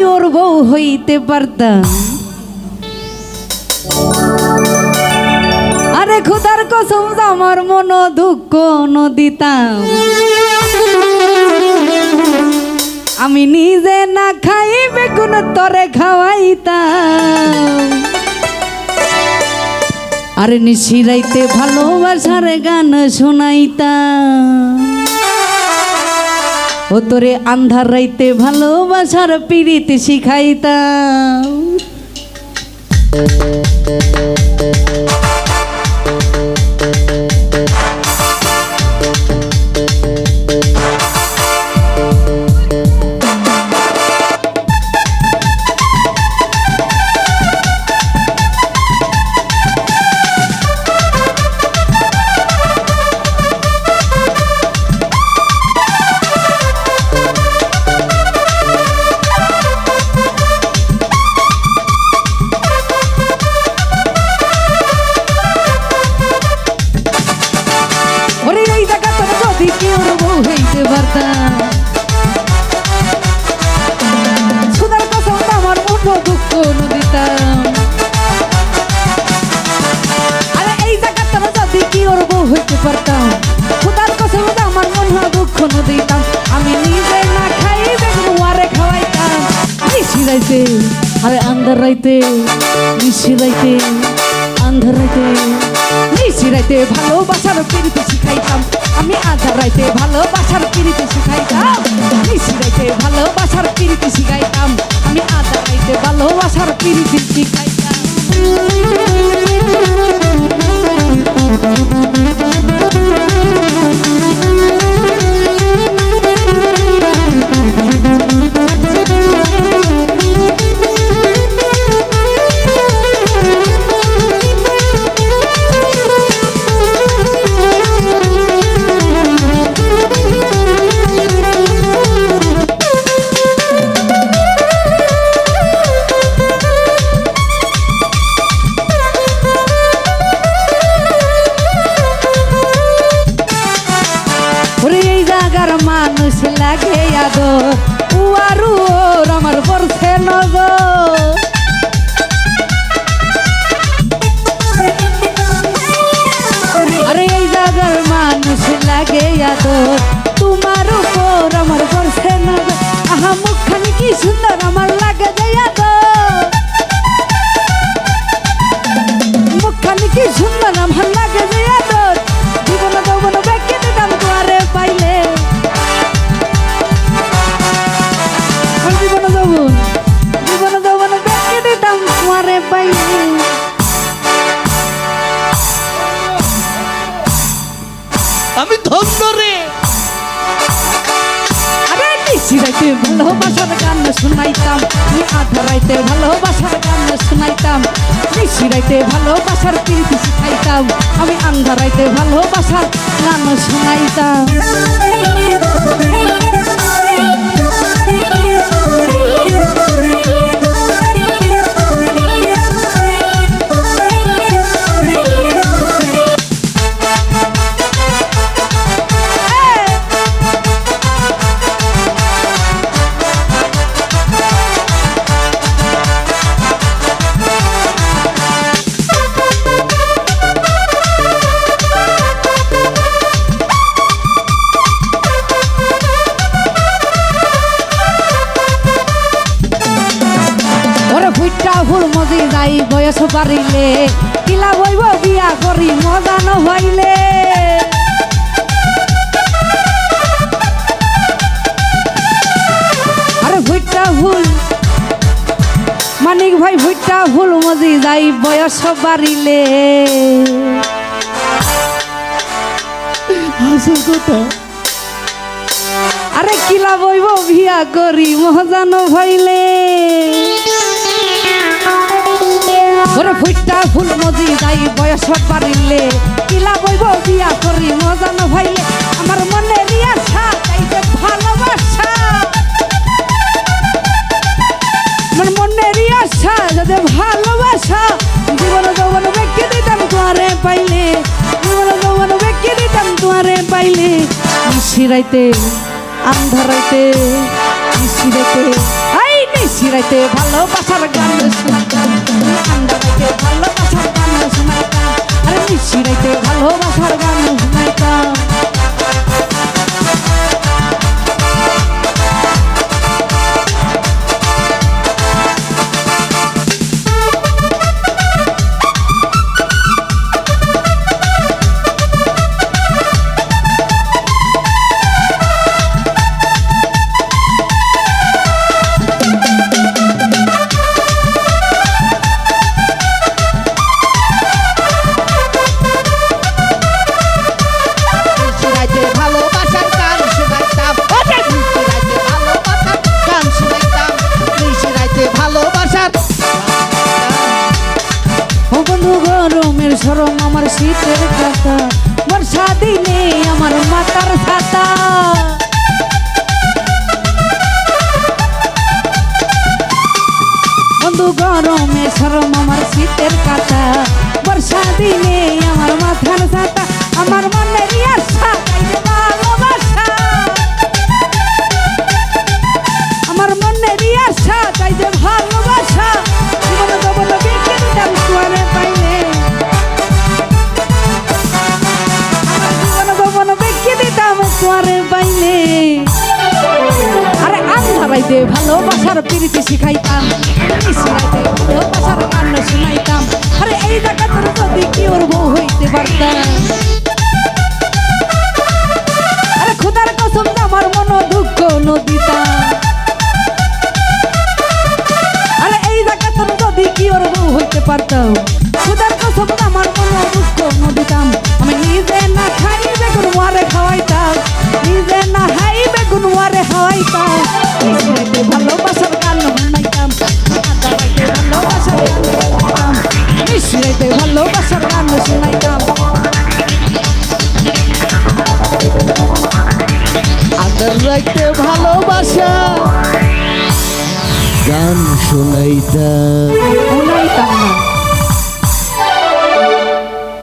তোর বউ হইতে পারতাম। আরে খোদার কসম আমার মন দুঃখ দিতাম। আমি নিজে না খাইবে কোন তরে খাওয়াইতাম। আরে নিশিরাইতে ভালোবাসার গান শোনাইতাম। ও তোরে আন্ধার রাইতে ভালোবাসার পীড়িত শিখাইতাম। আমি নিজে না খাইবে ওয়ারে খাওয়াইতাম। নিশিরাইতে আরে আন্ধার রাইতে নিশিরাইতে আন্ধার রাইতে নিশিরাইতে ভালোবাসার পীড়িত শিখাইতাম। আমি আন্ধার রাইতে ভালোবাসার পীড়িত শিখাইতাম। নিশিরাইতে ভালোবাসার পীড়িত শিখাইতাম। আমি আন্ধার রাইতে ভালোবাসার পীড়িত শিখাইতাম। মানুষ লাগে আদর উয়ারু ওর আমার পড়ছে নজর। আরে এই জায়গার মানুষ লাগে আদর তোমার উপর আমার পড়ছে নজর। আহা মুখখানি কি সুন্দর আমার লাগে যে আদর। মুখখানি কি সুন্দর আমার লাগে যে আদর। জীবন যৌবন বেঁকে দিতাম তোমারে পাইলে। আমি ধন্য রে। আরে নিশিরাইতে ভালোবাসার গান শুনাইতাম। আমি আধার রাইতে ভালোবাসার গান শুনাইতাম। নিশিরাইতে ভালোবাসার পীড়িত শিখাইতাম। আমি আন্ধার রাইতে ভালোবাসার গান শুনাইতাম। যাই বয়স পারিলে কিলা বইব বিয়া করি মজা ন হইলে। আরে ভুইটা ভুল মানিক ভাই ভুইটা ভুল মজি যাই বয়স বাড়িলে। আরে কিলা বইব বিয়া করি মজা ন হইলে। ওরে ফুইটা ফুল মজি যাই বয়স পারিলে কিলা বইব বিয়া করি মজা ন ভাইলে। আমার মনে রিয়াশা চাইতে ভালোবাসা। আমার মনে রিয়াশা যদি ভালোবাসা। জীবন যৌবন বেঁকে দিতাম তোমারে পাইলে। জীবন যৌবন বেঁকে দিতাম তোমারে পাইলে। নিশিরাইতে আন্ধার রাইতে নিশিরাইতে নিশিরাইতে ভালোবাসার গান শুনাইতাম আন্ধারাইতে ভালোবাসার গান শুনাইতাম আরে নিশিরাইতে ভালোবাসার গান শুনাইতাম নিশিরাইতে ভালোবাসার গান শুনাইতাম নিশিরাইতে ভালোবাসার গান শুনাইতাম নিশিরাইতে ভালোবাসার ও বন্ধু গরমের সরম আমার শীতের কথা বর্ষা দিনে আমার মাথার ছাতা বন্ধু গরমে সরম আমার শীতের কথা বর্ষা দিনে আমার মাথার ছাতা আমার মনের আশা তাইলে ভালোবাসা আমার মনের আশা তাই যে ভালোবাসা জীবন জীবন বিকে দিতাম তোরে পাইলে আমার জীবন জীবন বিকে দিতাম তোরে পাইলে আরে আন্ধারাইতে ভালোবাসার প্রীতি শিখাইতাম নিশিরাইতে ভালোবাসার গান শুনাইতাম আরে এই জায়গা তোর যদি কি ওর বউ হইতে পারতাম আরে খোদার কসম আমার মন দুঃখ নদিতাম আরে এই জায়গা তোর যদি কি ওর বউ হইতে পারতাম খোদার কসম আমার মন দুঃখ নদিতাম আমি নিজে না খাই বেগুন মারে খাওয়াইতাম নিজে না খাই বেগুন মারে খাওয়াইতাম নিশিরাইতে ভালোবাসার গান শুনাইতাম আন্ধারাইতে ভালোবাসার গান শুনাইতাম নিশিরাইতে ভালোবাসার গান শুনাইতাম আন্ধারাইতে ভালোবাসা গান শুনাইতাম শুনাইতাম না